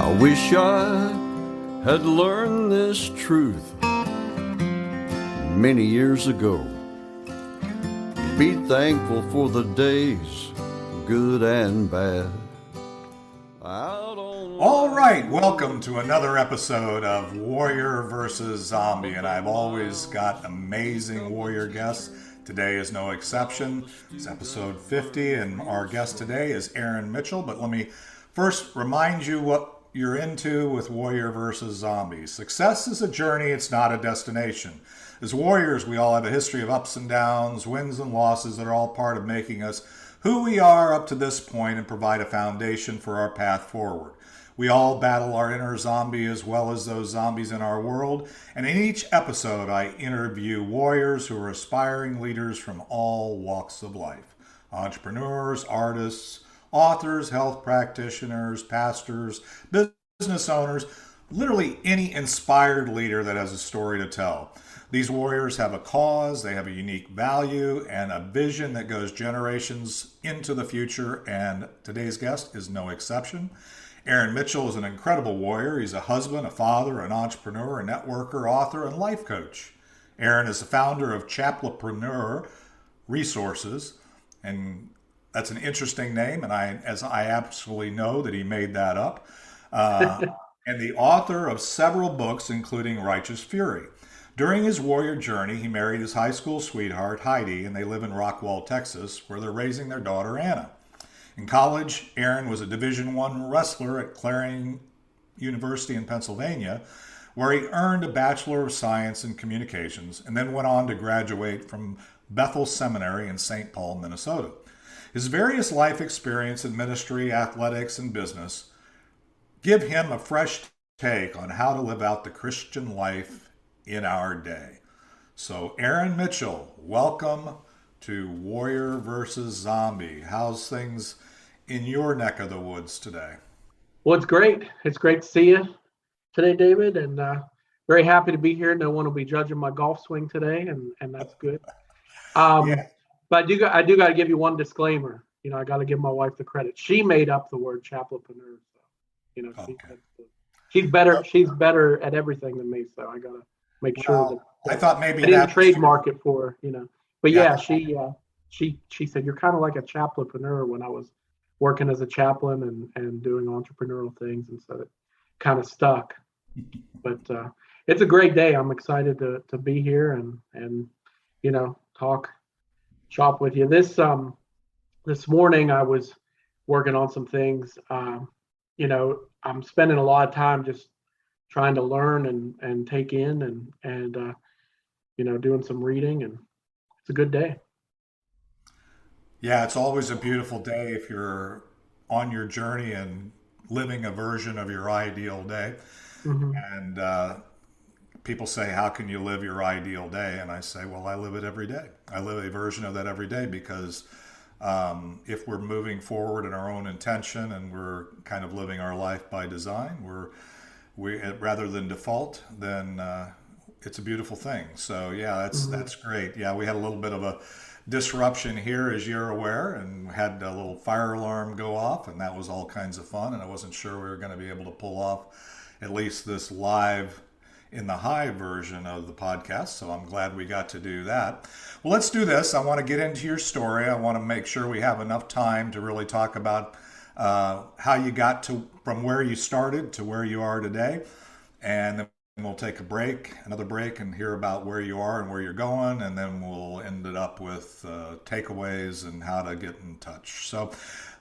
I wish I had learned this truth many years ago. Be thankful for the days, good and bad. All right, welcome to another episode of Warrior versus Zombie, and I've always got amazing warrior guests. Today is no exception. It's episode 50, and our guest today is Aaron Mitchell. But let me first remind you what you're into with Warrior versus Zombie. Success is a journey, it's not a destination. As warriors, we all have a history of ups and downs, wins and losses that are all part of making us who we are up to this point and provide a foundation for our path forward. We all battle our inner zombie as well as those zombies in our world. And in each episode, I interview warriors who are aspiring leaders from all walks of life. Entrepreneurs, artists, authors, health practitioners, pastors, business owners, literally any inspired leader that has a story to tell. These warriors have a cause, they have a unique value, and a vision that goes generations into the future, and today's guest is no exception. Aaron Mitchell is an incredible warrior. He's a husband, a father, an entrepreneur, a networker, author, and life coach. Aaron is the founder of Chaplapreneur Resources, and that's an interesting name, and I absolutely know that he made that up. And the author of several books, including Righteous Fury. During his warrior journey, he married his high school sweetheart, Heidi, and they live in Rockwall, Texas, where they're raising their daughter, Anna. In college, Aaron was a Division I wrestler at Clarion University in Pennsylvania, where he earned a Bachelor of Science in Communications, and then went on to graduate from Bethel Seminary in St. Paul, Minnesota. His various life experience in ministry, athletics, and business give him a fresh take on how to live out the Christian life in our day. So, Aaron Mitchell, welcome to Warrior versus Zombie. How's things in your neck of the woods today? Well, it's great. It's great to see you today, David, and very happy to be here. No one will be judging my golf swing today, and that's good. Yeah. But I do got to give you one disclaimer. You know, I got to give my wife the credit. She made up the word Chaplapreneur. So, you know, okay. She's better. She's better at everything than me. So I got to make sure that I thought maybe I didn't trademark it for her, you know. But yeah, she said you're kind of like a chaplapreneur when I was working as a chaplain and doing entrepreneurial things, and so it kind of stuck. But it's a great day. I'm excited to be here and you know, talk shop with you. This morning I was working on some things. You know, I'm spending a lot of time just trying to learn and take in and you know, doing some reading, and it's a good day. Yeah, it's always a beautiful day if you're on your journey and living a version of your ideal day. Mm-hmm. And people say, how can you live your ideal day? And I say, well, I live it every day. I live a version of that every day because if we're moving forward in our own intention and we're kind of living our life by design, we rather than default, then it's a beautiful thing. So yeah, that's great. Yeah, we had a little bit of a disruption here, as you're aware, and had a little fire alarm go off, and that was all kinds of fun. And I wasn't sure we were going to be able to pull off at least this live in the high version of the podcast. So I'm glad we got to do that. Well, let's do this. I want to get into your story. I want to make sure we have enough time to really talk about how you got to from where you started to where you are today. And then we'll take another break, and hear about where you are and where you're going. And then we'll end it up with takeaways and how to get in touch. So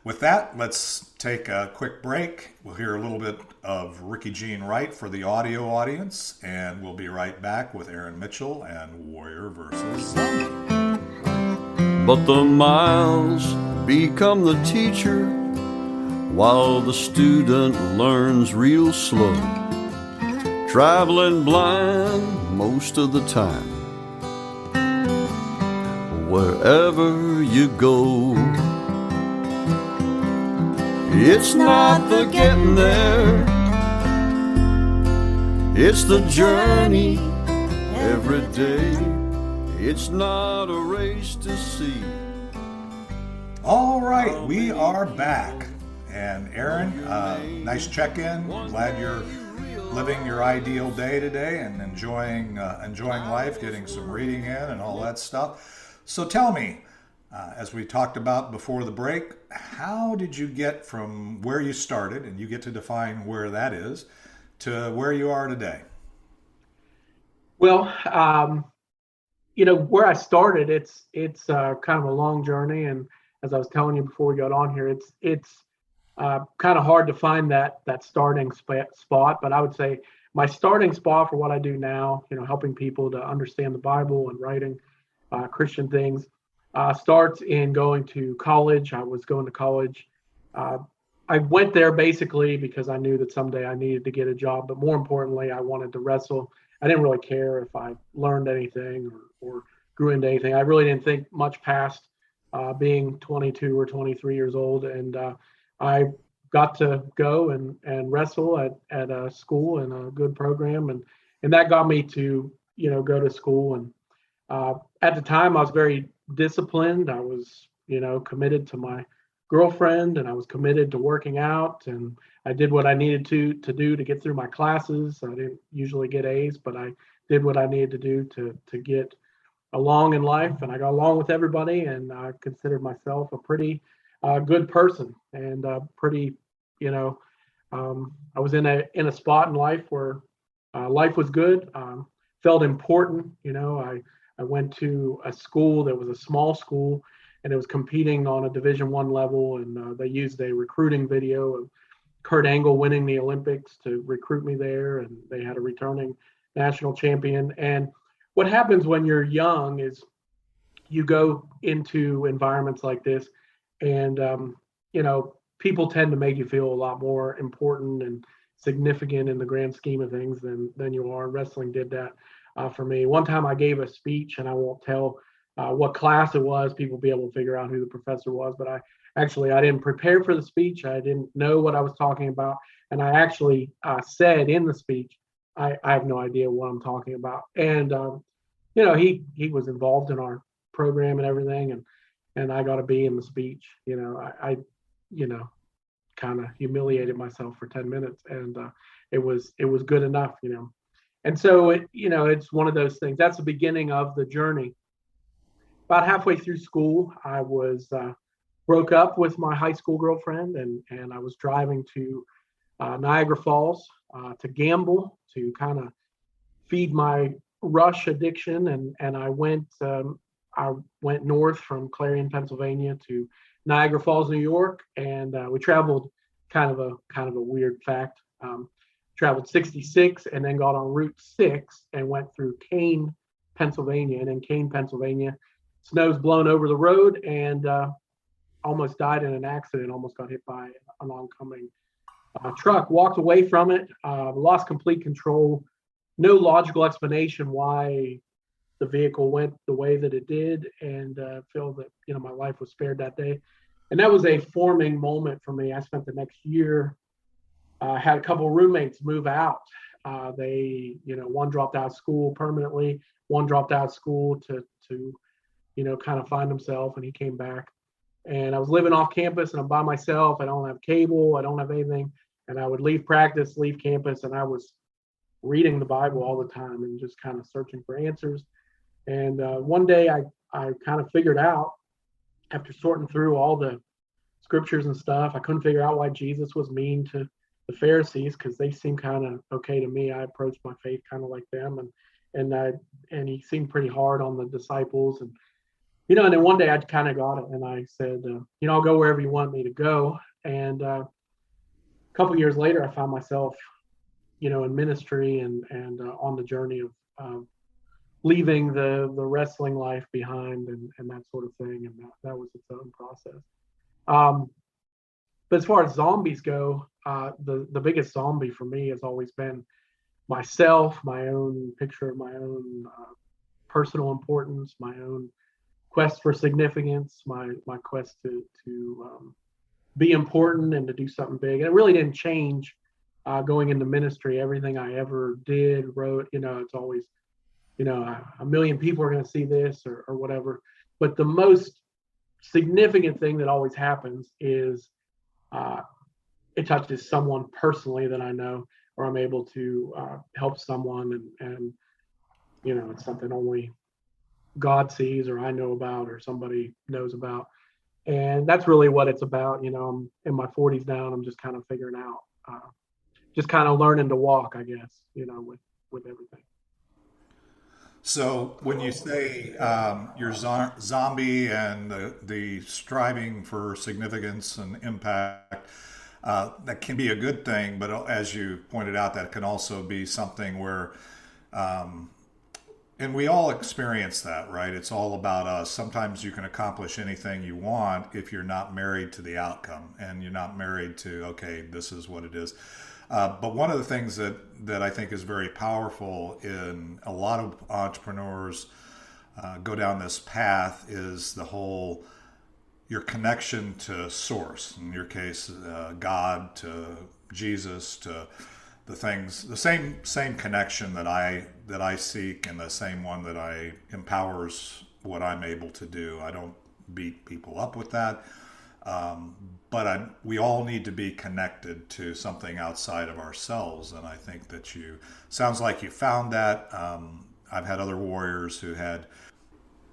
with that, let's take a quick break. We'll hear a little bit of Ricky Jean Wright for the audio audience, and we'll be right back with Aaron Mitchell and Warrior versus Zombie. But the miles become the teacher while the student learns real slow, traveling blind most of the time. Wherever you go, it's not the getting there, it's the journey every day. It's not a race to see. All right, we are back. And Aaron, nice check-in. Glad you're living your ideal day today and enjoying life, getting some reading in and all that stuff. So tell me, as we talked about before the break, how did you get from where you started, and you get to define where that is, to where you are today? Well, where I started, it's kind of a long journey, and as I was telling you before we got on here, it's kind of hard to find that starting spot. But I would say my starting spot for what I do now, helping people to understand the Bible and writing Christian things, starts in going to college. I was going to college. I went there basically because I knew that someday I needed to get a job, but more importantly, I wanted to wrestle. I didn't really care if I learned anything or grew into anything. I really didn't think much past being 22 or 23 years old. And I got to go and wrestle at a school and a good program. And that got me to, go to school. And at the time, I was very disciplined. I was, committed to my girlfriend, and I was committed to working out, and I did what I needed to do to get through my classes. I didn't usually get A's, but I did what I needed to do to get along in life, and I got along with everybody, and I considered myself a pretty good person, and pretty, I was in a spot in life where life was good, felt important. I went to a school that was a small school, and it was competing on a Division I level, and they used a recruiting video of Kurt Angle winning the Olympics to recruit me there, and they had a returning national champion. And what happens when you're young is you go into environments like this, and people tend to make you feel a lot more important and significant in the grand scheme of things than you are. Wrestling did that for me. One time I gave a speech, and I won't tell what class it was. People will be able to figure out who the professor was, but I didn't prepare for the speech. I didn't know what I was talking about, and I actually said in the speech, I have no idea what I'm talking about. And he was involved in our program and everything, and I got to be in the speech. I kind of humiliated myself for 10 minutes, and it was good enough. And so it's one of those things. That's the beginning of the journey. About halfway through school, I was broke up with my high school girlfriend, and I was driving to Niagara Falls to gamble, to kind of feed my rush addiction, and I went north from Clarion, Pennsylvania to Niagara Falls, New York, and we traveled kind of a weird fact. Traveled 66 and then got on Route 6 and went through Kane, Pennsylvania, and in Kane, Pennsylvania, snow's blown over the road, and almost died in an accident, almost got hit by an oncoming truck. Walked away from it, lost complete control. No logical explanation why the vehicle went the way that it did, and feel that my life was spared that day. And that was a forming moment for me. I spent the next year, had a couple of roommates move out. They, one dropped out of school permanently, one dropped out of school to kind of find himself, and he came back. And I was living off campus, and I'm by myself. I don't have cable, I don't have anything. And I would leave practice, leave campus, and I was reading the Bible all the time and just kind of searching for answers. And one day I kind of figured out, after sorting through all the scriptures and stuff, I couldn't figure out why Jesus was mean to the Pharisees, because they seemed kind of okay to me. I approached my faith kind of like them, and he seemed pretty hard on the disciples. And and then one day I kind of got it, and I said, I'll go wherever you want me to go. And a couple years later, I found myself, in ministry and on the journey of leaving the wrestling life behind and that sort of thing. And that was its own process. But as far as zombies go, the biggest zombie for me has always been myself, my own picture of my own personal importance, my own quest for significance, my quest to be important and to do something big. And it really didn't change going into ministry. Everything I ever did, wrote, it's always, a million people are going to see this or whatever. But the most significant thing that always happens is it touches someone personally that I know, or I'm able to help someone, and it's something only God sees, or I know about, or somebody knows about. And that's really what it's about. I'm in my 40s now, and I'm just kind of figuring out, just kind of learning to walk, I guess, with everything. So when you say your zombie and the striving for significance and impact, that can be a good thing, but as you pointed out, that can also be something where, and we all experience that, right? It's all about us. Sometimes you can accomplish anything you want if you're not married to the outcome, and you're not married to, okay, this is what it is. But one of the things that I think is very powerful in a lot of entrepreneurs go down this path is the whole, your connection to source. In your case, God, to Jesus, to the things, the same connection that I seek, and the same one that I empowers what I'm able to do. I don't beat people up with that. But we all need to be connected to something outside of ourselves, and I think that sounds like you found that. I've had other warriors who had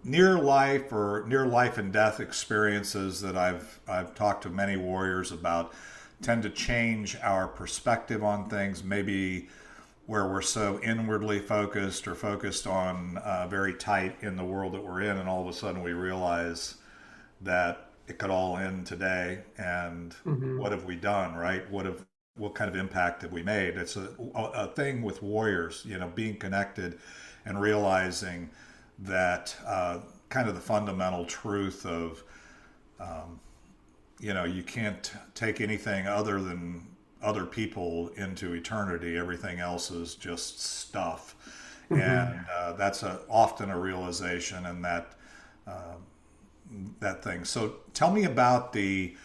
near life and death experiences that I've talked to many warriors about, tend to change our perspective on things, maybe where we're so inwardly focused or focused on very tight in the world that we're in, and all of a sudden we realize that it could all end today, and what have we done, right? What kind of impact have we made? It's a thing with warriors, being connected and realizing that kind of the fundamental truth of, you can't take anything other than other people into eternity. Everything else is just stuff. And that's often a realization, and that thing. So tell me about you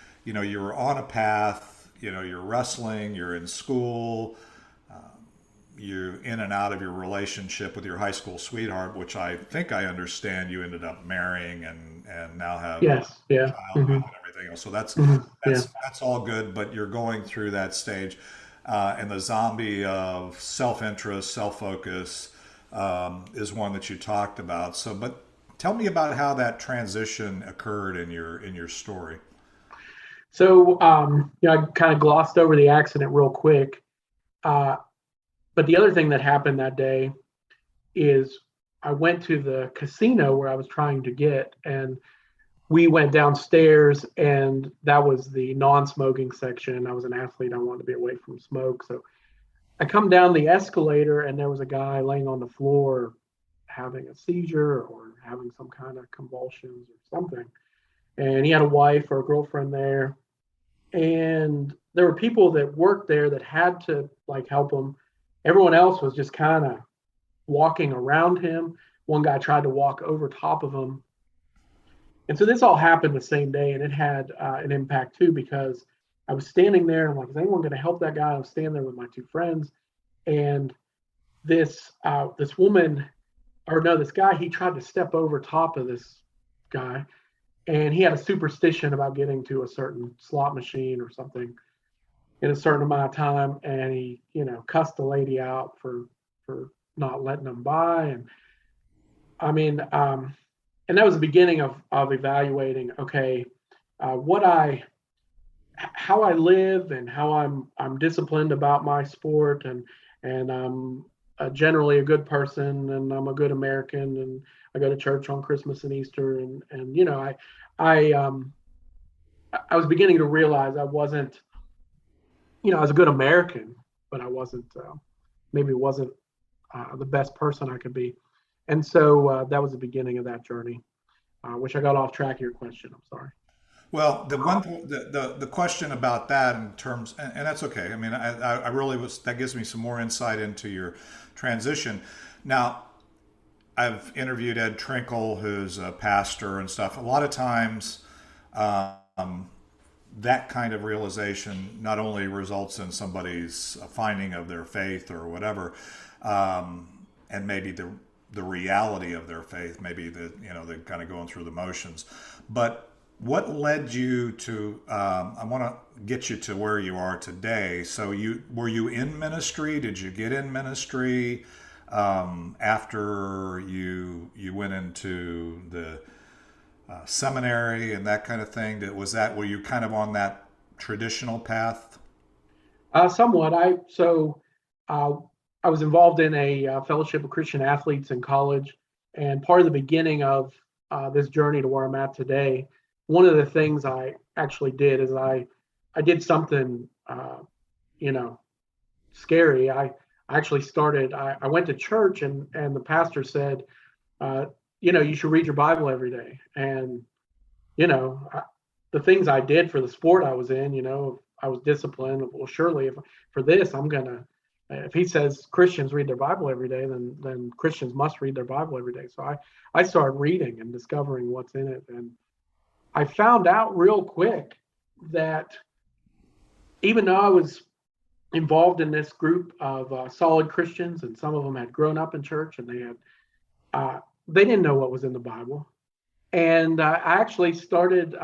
were on a path, you're wrestling, you're in school, you're in and out of your relationship with your high school sweetheart, which I think I understand you ended up marrying and now have Yes, a yeah, child and everything else. So that's all good, but you're going through that stage, and the zombie of self-interest, self-focus, is one that you talked about. So, but tell me about how that transition occurred in your story. So, I kind of glossed over the accident real quick. But the other thing that happened that day is I went to the casino where I was trying to get, and we went downstairs, and that was the non-smoking section. I was an athlete. I wanted to be away from smoke. So I come down the escalator, and there was a guy laying on the floor having a seizure or having some kind of convulsions or something. And he had a wife or a girlfriend there. And there were people that worked there that had to help him. Everyone else was just kind of walking around him. One guy tried to walk over top of him. And so this all happened the same day, and it had an impact too, because I was standing there and I'm like, is anyone going to help that guy? I was standing there with my two friends, and this woman, or no, this guy, he tried to step over top of this guy, and he had a superstition about getting to a certain slot machine or something in a certain amount of time, and he, cussed the lady out for not letting him by. And I mean, and that was the beginning of evaluating, okay, how I live and how I'm disciplined about my sport, and I'm generally a good person, and I'm a good American, and I go to church on Christmas and Easter, and I was beginning to realize I wasn't, I was a good American, but I wasn't wasn't the best person I could be. And so that was the beginning of that journey, which I got off track of your question. I'm sorry. Well, the question about that in terms, and that's okay. I mean, I really that gives me some more insight into your transition. Now, I've interviewed Ed Trinkle, who's a pastor and stuff. A lot of times, that kind of realization not only results in somebody's finding of their faith or whatever, and maybe the reality of their faith, maybe they're kind of going through the motions, but what led you to? I want to get you to where you are today. So were you in ministry? Did you get in ministry after you went into the seminary and that kind of thing? Were you kind of on that traditional path? Somewhat. Uh, I was involved in a fellowship of Christian athletes in college, and part of the beginning of this journey to where I'm at today, one of the things I actually did is I did something you know scary. I actually started. I went to church, and the pastor said, you should read your Bible every day. And you know, I, the things I did for the sport I was in, I was disciplined. Well, surely if for this, I'm gonna. If he says Christians read their Bible every day, then Christians must read their Bible every day. So I started reading and discovering what's in it, and I found out real quick that even though I was involved in this group of solid Christians, and some of them had grown up in church, and they didn't know what was in the Bible. And I actually started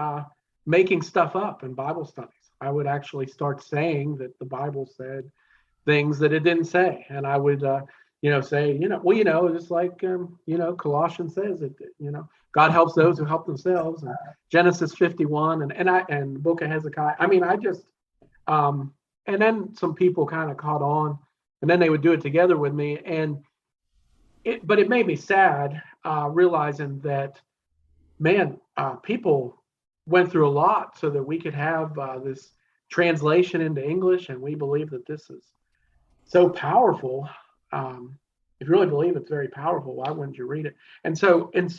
making stuff up in Bible studies. I would actually start saying that the Bible said things that it didn't say, and I would, say, just like Colossians says that, God helps those who help themselves, and Genesis 51, and the Book of Hezekiah. I mean, I just, and then some people kind of caught on, and then they would do it together with me, but it made me sad realizing that, man, people went through a lot so that we could have this translation into English, and we believe that this is so powerful. If you really believe it's very powerful, why wouldn't you read it? And so, it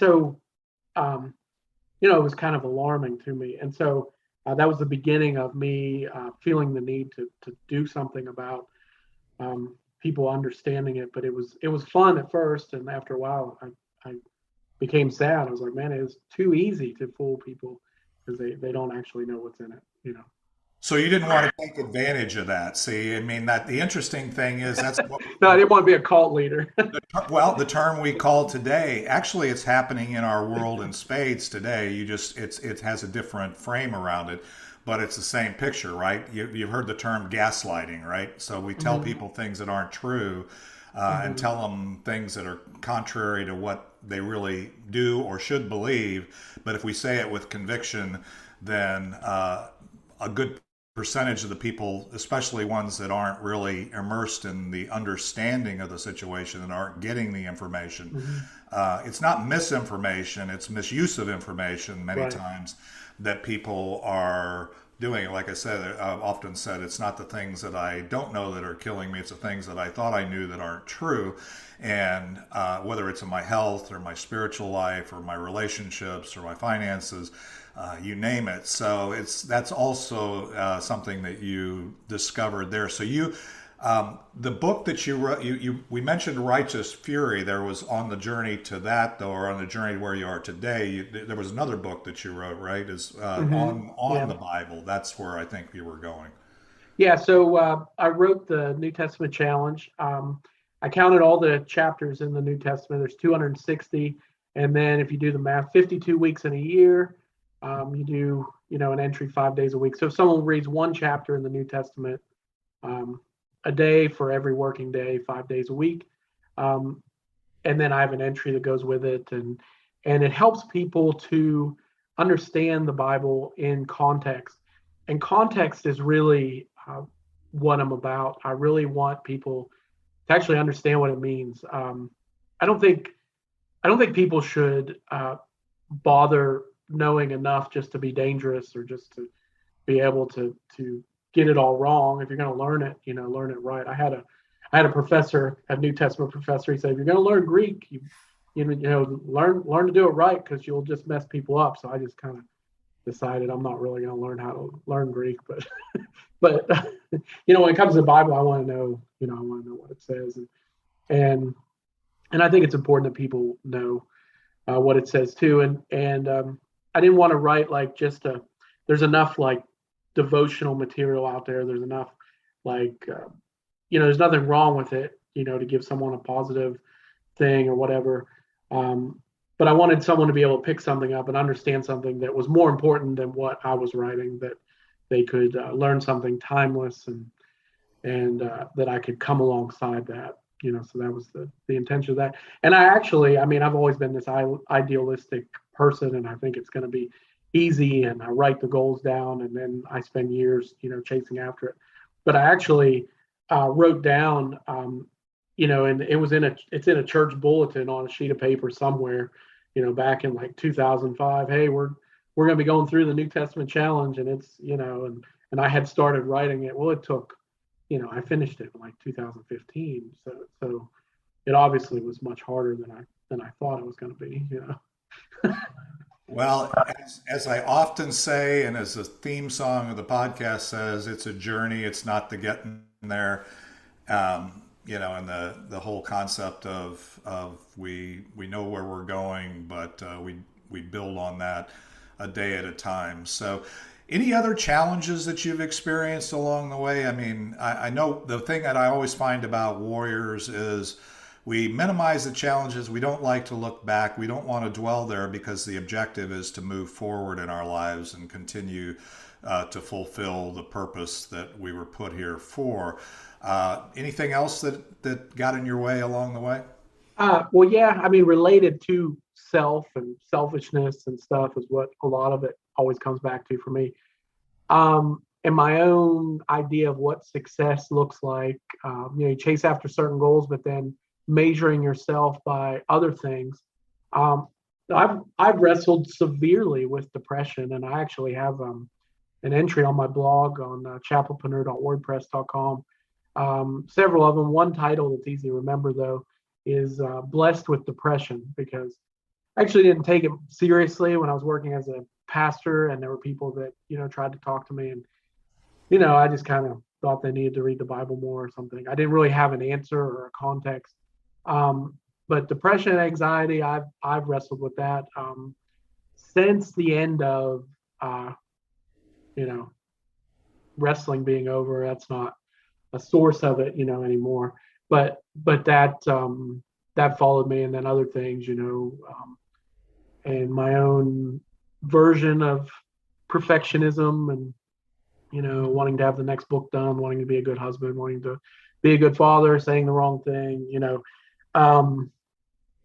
was kind of alarming to me. And so that was the beginning of me feeling the need to do something about people understanding it. But it was fun at first, and after a while, I became sad. I was like, man, it is too easy to fool people because they don't actually know what's in it. So you didn't want to take advantage of that. See, I mean, that the interesting thing is that's what, No, I didn't want to be a cult leader. well, the term we call today, actually, it's happening in our world in spades today. It has a different frame around it, but it's the same picture, right? You've heard the term gaslighting, right? So we tell people things that aren't true, and tell them things that are contrary to what they really do or should believe. But if we say it with conviction, then a good percentage of the people, especially ones that aren't really immersed in the understanding of the situation and aren't getting the information, it's not misinformation, it's misuse of information many times that people are doing. Like I said, I've often said, it's not the things that I don't know that are killing me, it's the things that I thought I knew that aren't true. And whether it's in my health or my spiritual life or my relationships or my finances, you name it. So that's also something that you discovered there. So the book that you wrote, we mentioned Righteous Fury. There was on the journey to that, though, or on the journey where you are today. There was another book that you wrote, right? On the Bible. That's where I think you were going. Yeah. So I wrote the New Testament Challenge. I counted all the chapters in the New Testament. There's 260, and then if you do the math, 52 weeks in a year. You do, an entry 5 days a week. So if someone reads one chapter in the New Testament a day for every working day, 5 days a week, and then I have an entry that goes with it, and it helps people to understand the Bible in context. And context is really what I'm about. I really want people to actually understand what it means. I don't think people should bother knowing enough just to be dangerous or just to be able to get it all wrong. If you're going to learn it, learn it right. I had a professor, a New Testament professor. He said, if you're going to learn Greek, learn to do it right, because you'll just mess people up. So I just kind of decided I'm not really going to learn how to learn Greek, but when it comes to the Bible, I want to know, I want to know what it says, and I think it's important that people know what it says too. And I didn't want to write like there's enough like devotional material out there. There's enough like, there's nothing wrong with it, to give someone a positive thing or whatever. but I wanted someone to be able to pick something up and understand something that was more important than what I was writing, that they could learn something timeless, and that I could come alongside that. So that was the intention of that. And I mean, I've always been this idealistic person, and I think it's going to be easy, and I write the goals down, and then I spend years, chasing after it. But I actually wrote down, and it's in a church bulletin on a sheet of paper somewhere, back in like 2005. Hey, we're going to be going through the New Testament challenge, and it's, and I had started writing it. Well, it took, I finished it in like 2015. So it obviously was much harder than I thought it was going to be. Well, as I often say, and as the theme song of the podcast says, it's a journey. It's not the getting there. And the whole concept of we know where we're going, but we build on that a day at a time. So, any other challenges that you've experienced along the way? I mean, I know the thing that I always find about warriors is we minimize the challenges. We don't like to look back. We don't want to dwell there because the objective is to move forward in our lives and continue to fulfill the purpose that we were put here for. Anything else that got in your way along the way? Well, yeah, I mean, related to self and selfishness and stuff is what a lot of it always comes back to for me. And my own idea of what success looks like. You chase after certain goals, but then measuring yourself by other things. I've wrestled severely with depression, and I actually have an entry on my blog on chaplapreneur.wordpress.com. Several of them. One title that's easy to remember, though, is Blessed with Depression, because I actually didn't take it seriously when I was working as a pastor, and there were people that, tried to talk to me, and, I just kind of thought they needed to read the Bible more or something. I didn't really have an answer or a context. But depression and anxiety, I've wrestled with that since the end of, wrestling being over. That's not a source of it, anymore. But that followed me, and then other things, and my own version of perfectionism, and wanting to have the next book done, wanting to be a good husband, wanting to be a good father, saying the wrong thing,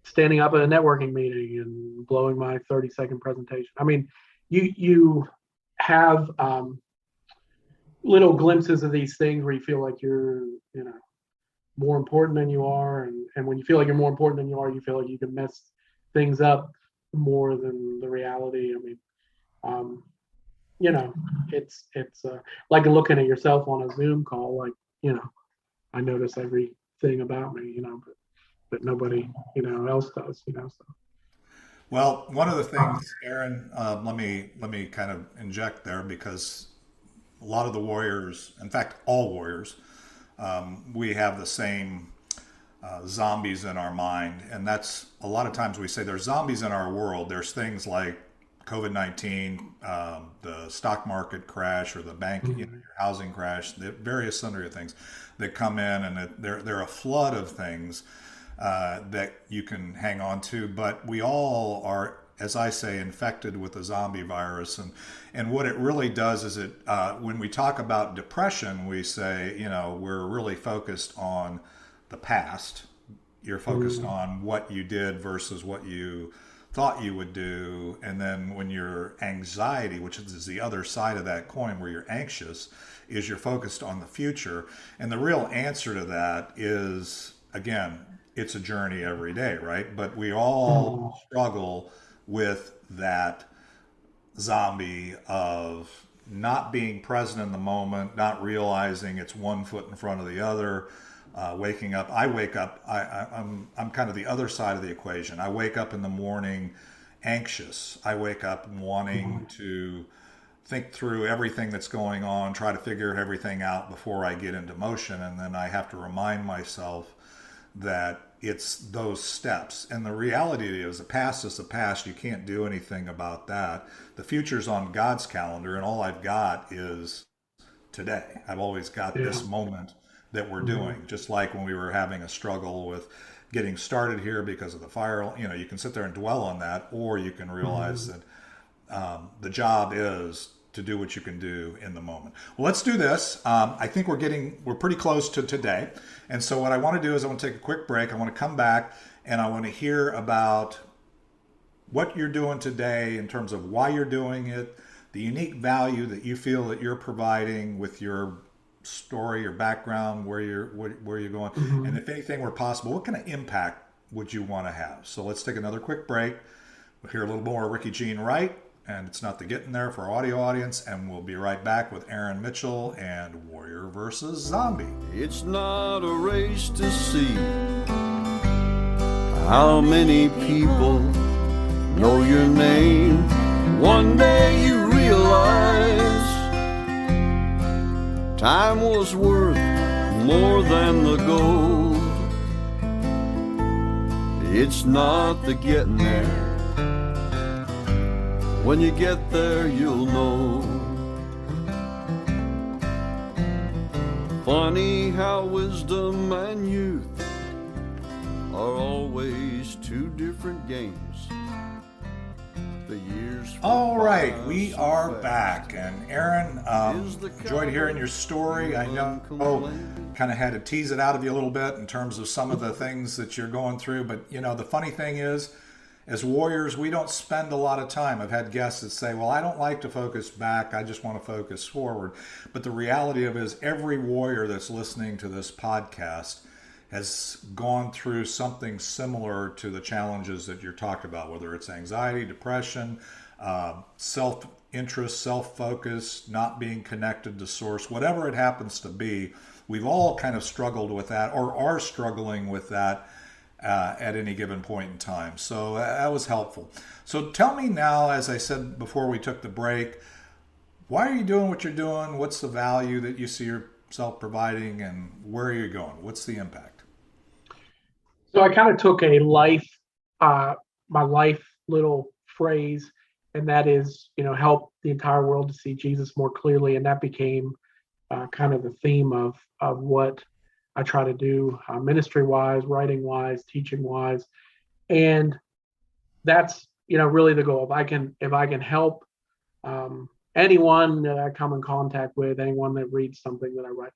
standing up at a networking meeting and blowing my 30-second presentation. I mean, you have little glimpses of these things where you feel like you're, more important than you are. And when you feel like you're more important than you are, you feel like you can mess things up more than the reality. I mean, it's like looking at yourself on a Zoom call, like, I notice everything about me, but nobody, else does, so. Well, one of the things, Aaron, let me kind of inject there, because a lot of the warriors, in fact, all warriors, we have the same zombies in our mind. And that's a lot of times we say there's zombies in our world. There's things like COVID-19, the stock market crash, or the bank, your housing crash, the various sundry of things that come in, and they're a flood of things that you can hang on to. But we all are, as I say, infected with the zombie virus. And what it really does is when we talk about depression, we say, we're really focused on the past. You're focused on what you did versus what you thought you would do. And then when your anxiety, which is the other side of that coin, where you're anxious, is you're focused on the future. And the real answer to that is, again, it's a journey every day, right? But we all struggle with that zombie of not being present in the moment, not realizing it's one foot in front of the other. Waking up, I wake up. I'm kind of the other side of the equation. I wake up in the morning anxious. I wake up wanting to think through everything that's going on, try to figure everything out before I get into motion, and then I have to remind myself that it's those steps. And the reality is, the past is the past. You can't do anything about that. The future's on God's calendar, and all I've got is today. I've always got this moment that we're doing. Just like when we were having a struggle with getting started here because of the fire. You can sit there and dwell on that, or you can realize that the job is to do what you can do in the moment. Well, let's do this. I think we're pretty close to today. And so what I want to do is I want to take a quick break. I want to come back and I want to hear about what you're doing today in terms of why you're doing it, the unique value that you feel that you're providing with your story, your background, where you're going, and if anything were possible, what kind of impact would you want to have? So let's take another quick break. We'll hear a little more Ricky Jean Wright, and It's Not the Getting There for our audio audience, and we'll be right back with Aaron Mitchell and Warrior versus Zombie. It's not a race to see how many people know your name. One day you realize time was worth more than the gold. It's not the getting there. When you get there, you'll know. Funny how wisdom and youth are always two different games. The years. All right, we are back, and Aaron, enjoyed hearing your story. I know, kind of had to tease it out of you a little bit in terms of some of the things that you're going through. But the funny thing is, as warriors, we don't spend a lot of time. I've had guests that say, well, I don't like to focus back. I just want to focus forward. But the reality of it is every warrior that's listening to this podcast has gone through something similar to the challenges that you're talking about, whether it's anxiety, depression, self-interest, self-focus, not being connected to source, whatever it happens to be. We've all kind of struggled with that or are struggling with that at any given point in time. So that was helpful. So tell me now, as I said before we took the break, why are you doing what you're doing? What's the value that you see yourself providing, and where are you going? What's the impact? So I kind of took a my life little phrase, and that is, help the entire world to see Jesus more clearly. And that became kind of the theme of what I try to do, ministry-wise, writing-wise, teaching-wise. And that's, really the goal. If I can help anyone that I come in contact with, anyone that reads something that I write,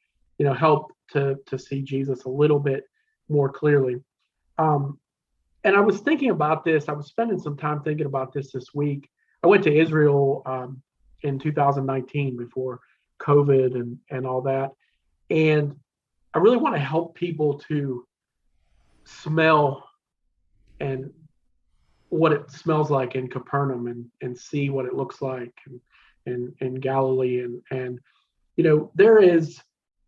help to see Jesus a little bit more clearly. And I was thinking about this. I was spending some time thinking about this week. I went to Israel in 2019 before COVID and all that. And I really want to help people to smell and what it smells like in Capernaum and see what it looks like in Galilee. And there's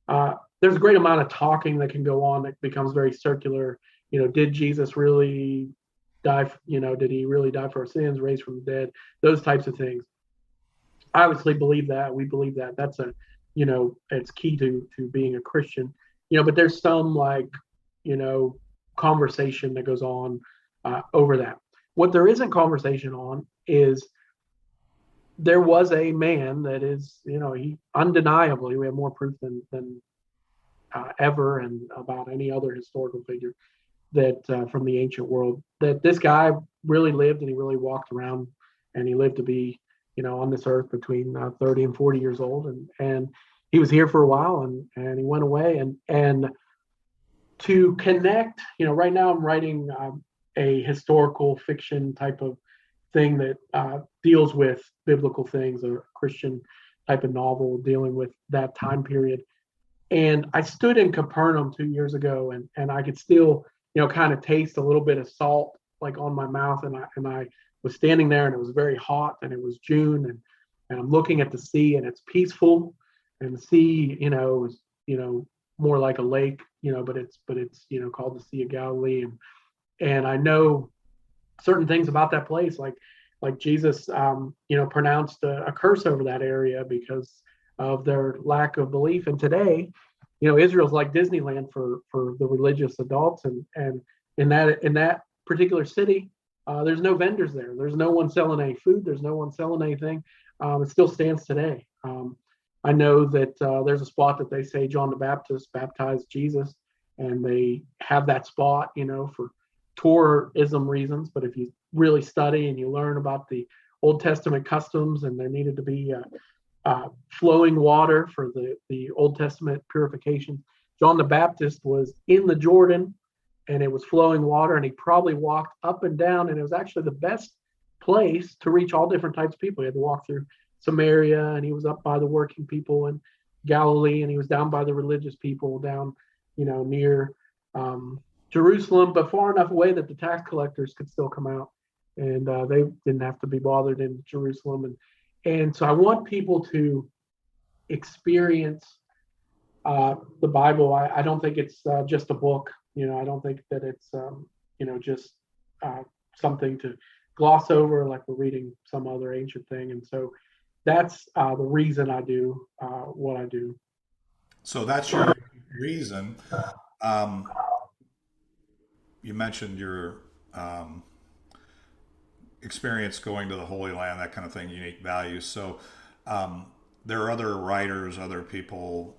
a great amount of talking that can go on that becomes very circular. Did Jesus really die? Did he really die for our sins, raised from the dead? Those types of things. I obviously believe that. We believe that. That's it's key to being a Christian. But there's some conversation that goes on over that. What there isn't conversation on is there was a man that is, he undeniably, we have more proof than ever and about any other historical figure that from the ancient world, that this guy really lived and he really walked around and he lived to be, on this earth between 30 and 40 years old. And he was here for a while and he went away. And to connect, right now I'm writing a historical fiction type of thing that deals with biblical things, or a Christian type of novel dealing with that time period. And I stood in Capernaum 2 years ago and I could still, kind of taste a little bit of salt like on my mouth. And I was standing there and it was very hot and it was June and I'm looking at the sea and it's peaceful. And the sea, is, more like a lake, but it's called the Sea of Galilee. And I know certain things about that place, like Jesus, pronounced a curse over that area because of their lack of belief. And today, Israel's like Disneyland for the religious adults. And in that particular city, there's no vendors there. There's no one selling any food. There's no one selling anything. It still stands today. I know that there's a spot that they say John the Baptist baptized Jesus. and they have that spot, for tourism reasons. But if you really study and you learn about the Old Testament customs, and there needed to be flowing water for the Old Testament purification. John the Baptist was in the Jordan, and it was flowing water, and he probably walked up and down, and it was actually the best place to reach all different types of people. He had to walk through Samaria, and he was up by the working people in Galilee, and he was down by the religious people down, near Jerusalem, but far enough away that the tax collectors could still come out, and they didn't have to be bothered in Jerusalem. And so I want people to experience the Bible. I don't think it's just a book. I don't think that it's just something to gloss over like we're reading some other ancient thing. And so that's the reason I do what I do. So that's your reason. You mentioned your experience going to the Holy Land, that kind of thing, unique values. So there are other writers, other people.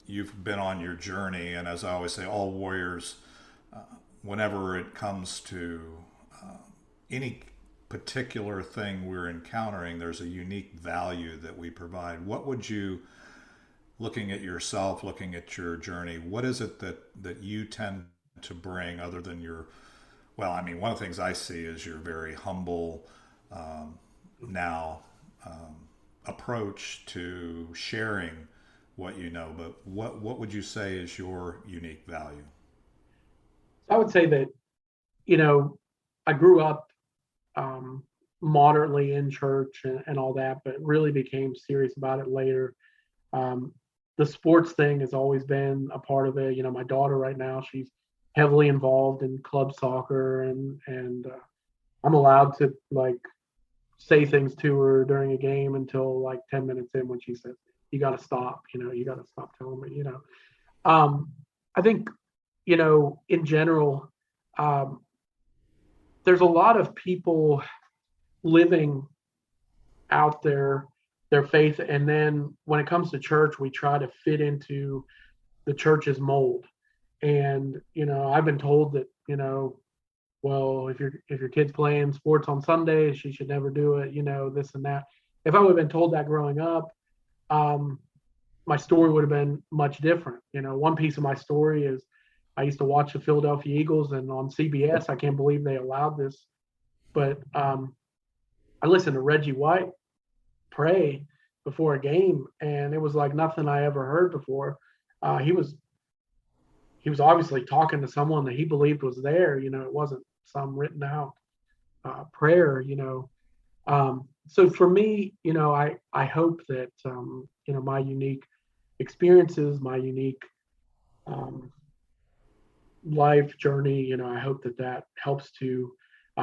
You've been on your journey, and as I always say, all warriors, whenever it comes to any particular thing we're encountering, there's a unique value that we provide. What would you, looking at yourself, looking at your journey, what is it that you tend to bring other than your, well, I mean, one of the things I see is your very humble approach to sharing what you know, but what would you say is your unique value? I would say that, I grew up moderately in church and all that, but really became serious about it later. The sports thing has always been a part of it. My daughter right now, she's heavily involved in club soccer, and I'm allowed to say things to her during a game until 10 minutes in, when she says, you got to stop, you got to stop telling me, I think, in general, there's a lot of people living out their faith. And then when it comes to church, we try to fit into the church's mold. And, I've been told that, well, if your kid's playing sports on Sundays, she should never do it, this and that. If I would have been told that growing up, my story would have been much different. One piece of my story is I used to watch the Philadelphia Eagles, and on CBS, I can't believe they allowed this, but I listened to Reggie White pray before a game, and it was like nothing I ever heard before. He was obviously talking to someone that he believed was there. It wasn't some written out prayer. So for me, I hope that my unique experiences, my unique life journey, I hope that helps to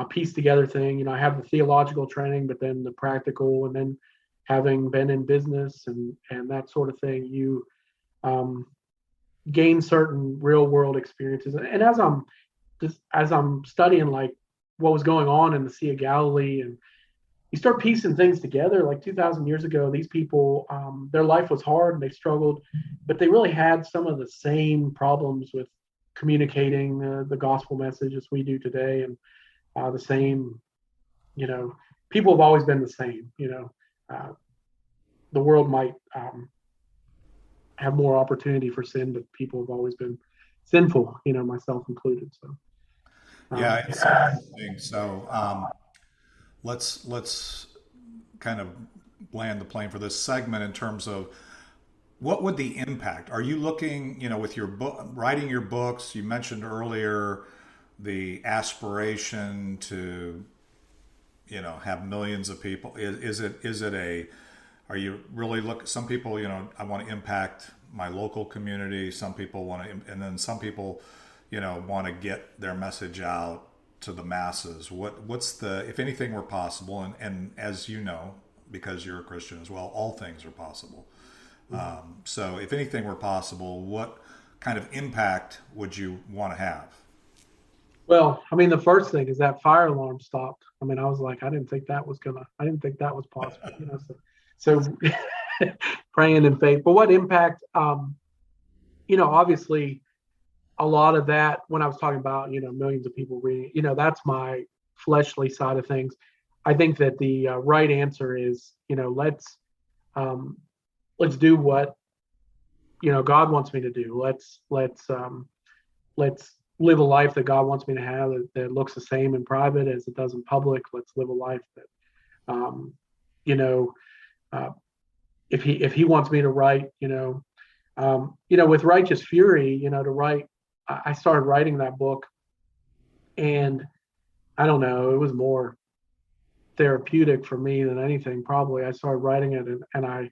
piece together things. I have the theological training, but then the practical, and then having been in business and that sort of thing, you gain certain real world experiences. And as I'm studying what was going on in the Sea of Galilee, and you start piecing things together, 2,000 years ago, these people, their life was hard and they struggled, but they really had some of the same problems with communicating the gospel message as we do today. And the same, people have always been the same. The world might have more opportunity for sin, but people have always been sinful, myself included. So yeah, it's interesting. So let's kind of land the plane for this segment in terms of what would the impact? Are you looking, with your book, writing your books? You mentioned earlier the aspiration to, have millions of people. Are you really some people, I want to impact my local community. Some people want to, and then some people, want to get their message out to the masses. What's if anything were possible, and as you know, because you're a Christian as well, all things are possible. So if anything were possible, what kind of impact would you want to have? Well, the first thing is that fire alarm stopped. I was like, I didn't think that was possible, so praying in faith. But what impact, obviously a lot of that, when I was talking about, millions of people reading, that's my fleshly side of things. I think that the right answer is, let's do what, God wants me to do. Let's live a life that God wants me to have that looks the same in private as it does in public. Let's live a life that, you know, uh, if he wants me to write, with Righteous Fury, to write, I started writing that book, and I don't know, it was more therapeutic for me than anything. Probably I started writing it, and I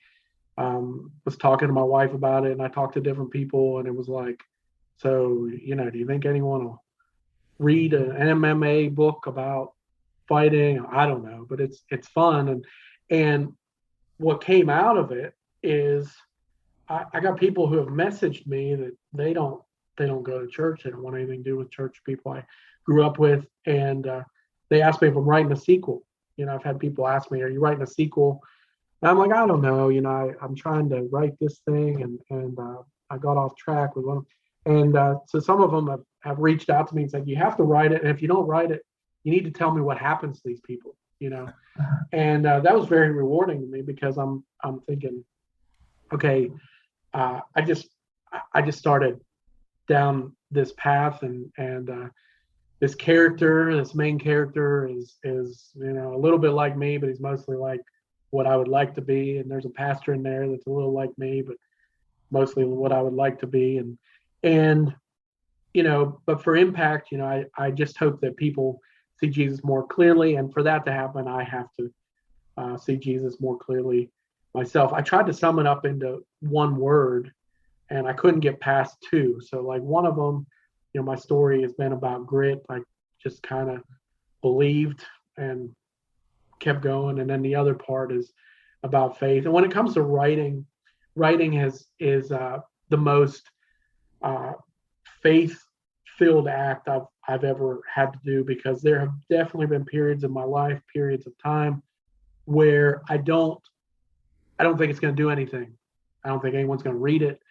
was talking to my wife about it, and I talked to different people, and it was like, so, do you think anyone will read an MMA book about fighting? I don't know, but it's fun. And what came out of it is I got people who have messaged me that they don't go to church. They don't want anything to do with church people I grew up with. And they asked me if I'm writing a sequel. I've had people ask me, are you writing a sequel? And I'm like, I don't know. I'm trying to write this thing, and I got off track with one. And so some of them have reached out to me and said, you have to write it. And if you don't write it, you need to tell me what happens to these people, And that was very rewarding to me, because I'm thinking, okay, I just started down this path, and this main character is a little bit like me, but he's mostly like what I would like to be. And there's a pastor in there that's a little like me, but mostly what I would like to be. And but for impact, I just hope that people see Jesus more clearly. And for that to happen, I have to see Jesus more clearly myself. I tried to sum it up into one word, and I couldn't get past two. So like one of them, my story has been about grit. I just kind of believed and kept going. And then the other part is about faith. And when it comes to writing is the most faith-filled act I've ever had to do, because there have definitely been periods in my life, periods of time, where I don't think it's going to do anything. I don't think anyone's going to read it.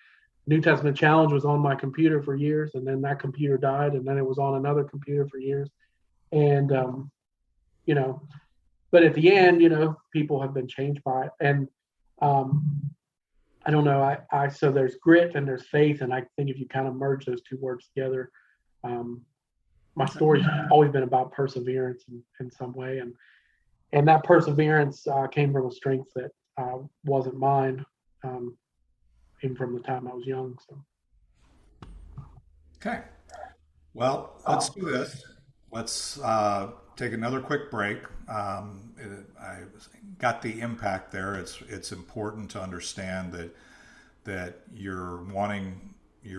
New Testament Challenge was on my computer for years, and then that computer died, and then it was on another computer for years. And but at the end, people have been changed by it. And I don't know. So there's grit and there's faith, and I think if you kind of merge those two words together, my story's always been about perseverance in some way, and that perseverance came from a strength that wasn't mine, even from the time I was young. So. Okay. Well, let's do this. Let's take another quick break. I got the impact there. It's important to understand that your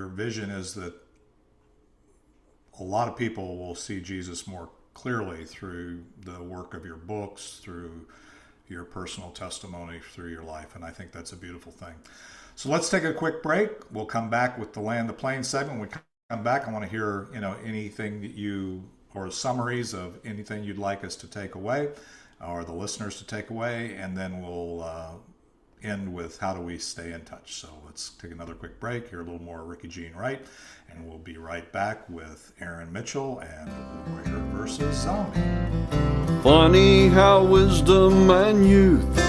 vision is that a lot of people will see Jesus more clearly through the work of your books, through your personal testimony, through your life, and I think that's a beautiful thing. So let's take a quick break. We'll come back with the Land the Plane segment. When we come back, I want to hear anything that or summaries of anything you'd like us to take away, or the listeners to take away, and then we'll end with how do we stay in touch. So let's take another quick break, hear a little more Ricky Jean Wright, and we'll be right back with Aaron Mitchell and Warrior versus Zombie. Funny how wisdom and youth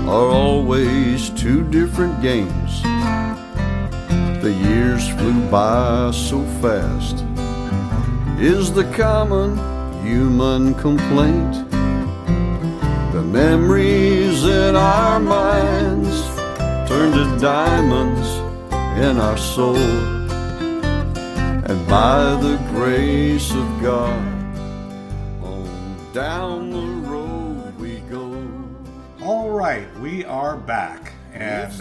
are always two different games. The years flew by so fast, is the common human complaint. The memories in our minds turn to diamonds in our soul, and by the grace of God, on down the road we go. All right, we are back, and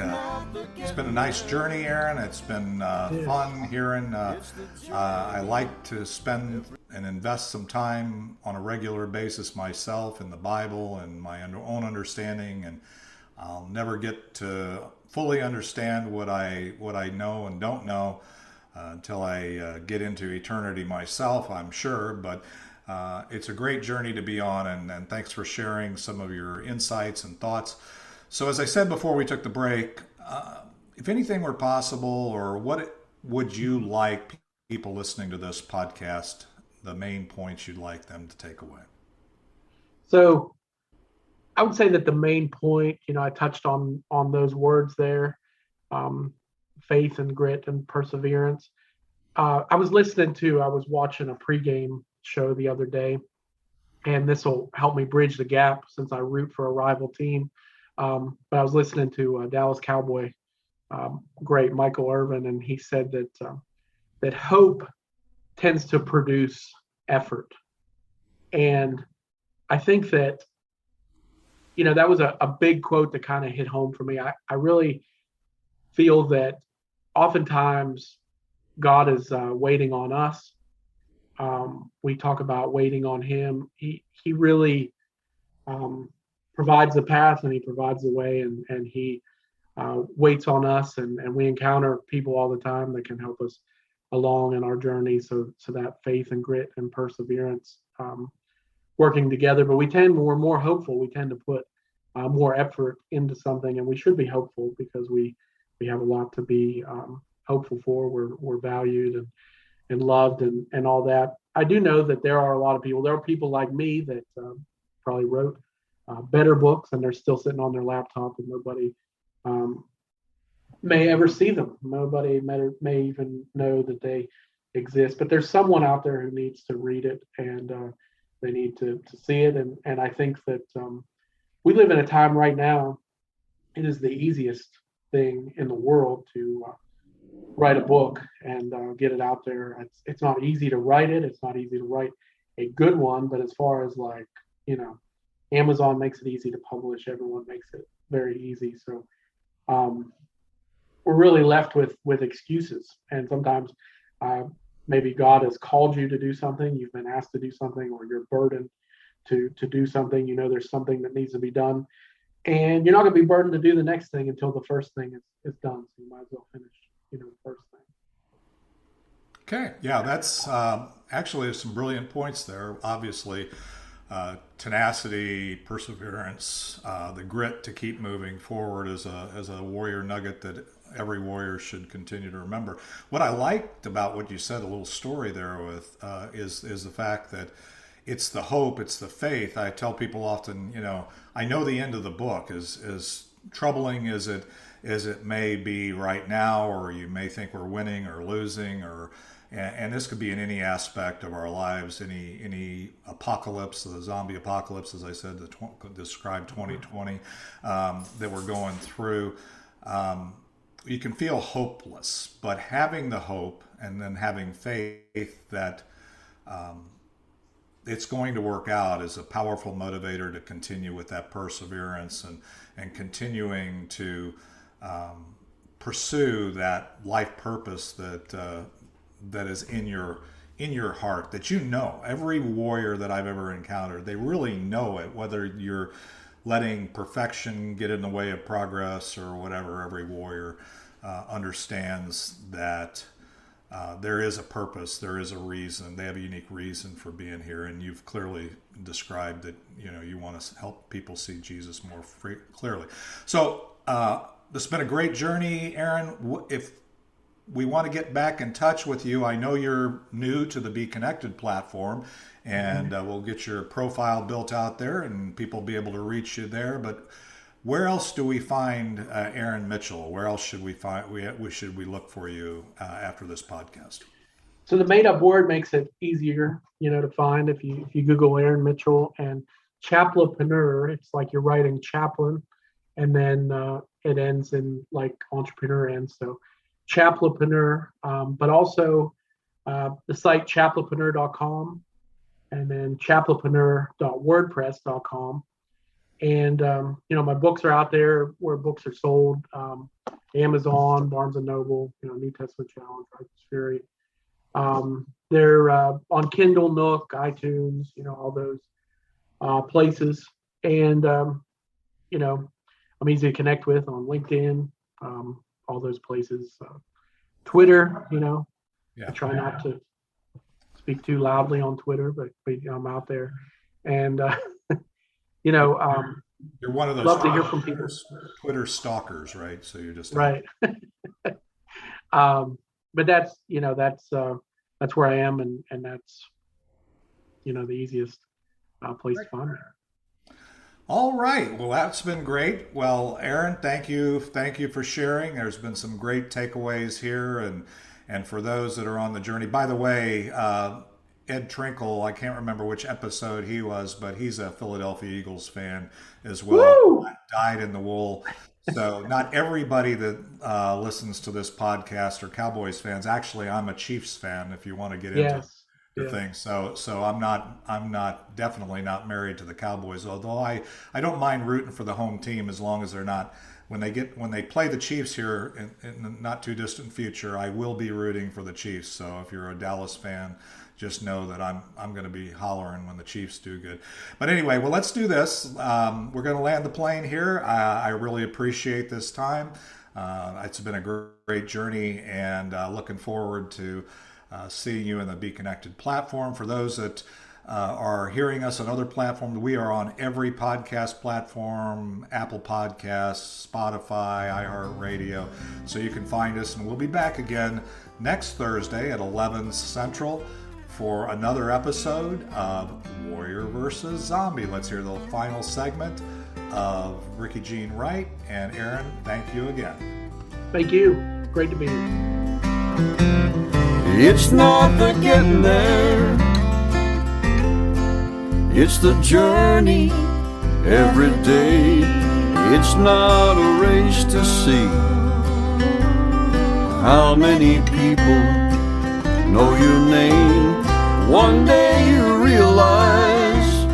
it's been a nice journey, Aaron. It's been fun hearing. I like to spend and invest some time on a regular basis myself in the Bible and my own understanding, and I'll never get to fully understand what I know and don't know until I get into eternity myself, I'm sure. But it's a great journey to be on, and thanks for sharing some of your insights and thoughts. So as I said before we took the break, if anything were possible, or what would you like people listening to this podcast, the main points you'd like them to take away? So I would say that the main point, I touched on those words there, um, faith and grit and perseverance. I was watching a pregame show the other day, and this will help me bridge the gap since I root for a rival team. But I was listening to Dallas Cowboy great Michael Irvin, and he said that hope tends to produce effort, and I think that that was a big quote that kind of hit home for me. I really feel that oftentimes God is waiting on us. We talk about waiting on Him. He really provides the path, and He provides the way, and He waits on us, and we encounter people all the time that can help us along in our journey. So that faith and grit and perseverance working together. But we're more hopeful. We tend to put more effort into something, and we should be hopeful because we have a lot to be hopeful for. We're valued and loved and all that. I do know that there are a lot of people. There are people like me that probably wrote better books, and they're still sitting on their laptop, and nobody may ever see them. Nobody may even know that they exist. But there's someone out there who needs to read it, and they need to see it. And I think that we live in a time right now. It is the easiest thing in the world to write a book and get it out there. It's not easy to write it. It's not easy to write a good one. But as far as Amazon makes it easy to publish. Everyone makes it very easy. So we're really left with excuses. And sometimes maybe God has called you to do something. You've been asked to do something, or you're burdened to do something. There's something that needs to be done. And you're not going to be burdened to do the next thing until the first thing is done. So you might as well finish, the first thing. Okay. Yeah, that's actually some brilliant points there. Obviously, tenacity, perseverance, the grit to keep moving forward is a warrior nugget that every warrior should continue to remember. What I liked about what you said, a little story there with, is the fact that it's the hope, it's the faith. I tell people often, I know the end of the book is as troubling as it may be right now, or you may think we're winning or losing, and this could be in any aspect of our lives, any apocalypse, the zombie apocalypse, as I said, describe 2020 that we're going through. You can feel hopeless, but having the hope and then having faith that it's going to work out is a powerful motivator to continue with that perseverance and continuing to pursue that life purpose that is in your heart, that every warrior that I've ever encountered, they really know it, whether you're letting perfection get in the way of progress or whatever. Every warrior understands that there is a purpose, there is a reason, they have a unique reason for being here, and you've clearly described that you want to help people see Jesus more clearly. So this has been a great journey, Aaron. If we want to get back in touch with you, I know you're new to the Be Connected platform, and we'll get your profile built out there and people will be able to reach you there. But where else do we find Aaron Mitchell? Where else should we look for you after this podcast? So the made up word makes it easier, to find if you Google Aaron Mitchell and Chaplapreneur. It's like you're writing chaplain, and then it ends in like entrepreneur ends. So Chaplapreneur, but also the site chaplapreneur.com, and then chaplapreneur.wordpress.com. And, my books are out there where books are sold, Amazon, Barnes & Noble, New Testament Challenge, Righteous Fury. They're on Kindle, Nook, iTunes, all those places. And, I'm easy to connect with on LinkedIn, all those places. Twitter, I try not to speak too loudly on Twitter, but I'm out there. And, you're one of those love to hear from people. Twitter stalkers, right? So you're just right. But but that's where I am, and that's the easiest place to find me. All right. Well, that's been great. Well, Aaron, thank you for sharing. There's been some great takeaways here, and for those that are on the journey. By the way, Ed Trinkle, I can't remember which episode he was, but he's a Philadelphia Eagles fan as well. Woo! Dyed in the wool. So not everybody that listens to this podcast are Cowboys fans. Actually, I'm a Chiefs fan. If you want to get into the thing, so I'm definitely not married to the Cowboys. Although I don't mind rooting for the home team as long as they're not. When they play the Chiefs here in the not too distant future, I will be rooting for the Chiefs. So if you're a Dallas fan, just know that I'm going to be hollering when the Chiefs do good. But anyway, well, let's do this. We're going to land the plane here. I really appreciate this time. It's been a great journey, and looking forward to seeing you in the Be Connected platform. For those that are hearing us on other platforms, we are on every podcast platform: Apple Podcasts, Spotify, iHeartRadio. So you can find us, and we'll be back again next Thursday at 11 Central for another episode of Warrior versus Zombie. Let's hear the final segment of Ricky Jean Wright. And Aaron, thank you again. Thank you. Great to be here. It's not the getting there, it's the journey every day. It's not a race to see how many people know your name. One day you realize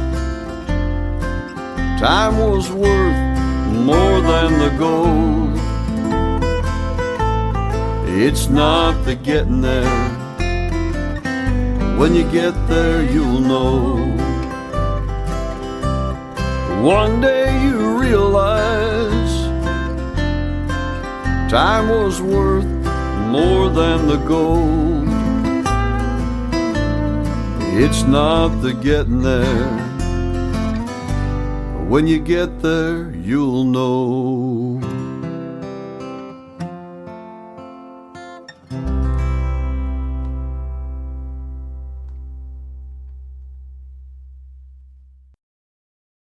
time was worth more than the gold. It's not the getting there, when you get there you'll know. One day you realize time was worth more than the gold. It's not the getting there, when you get there you'll know.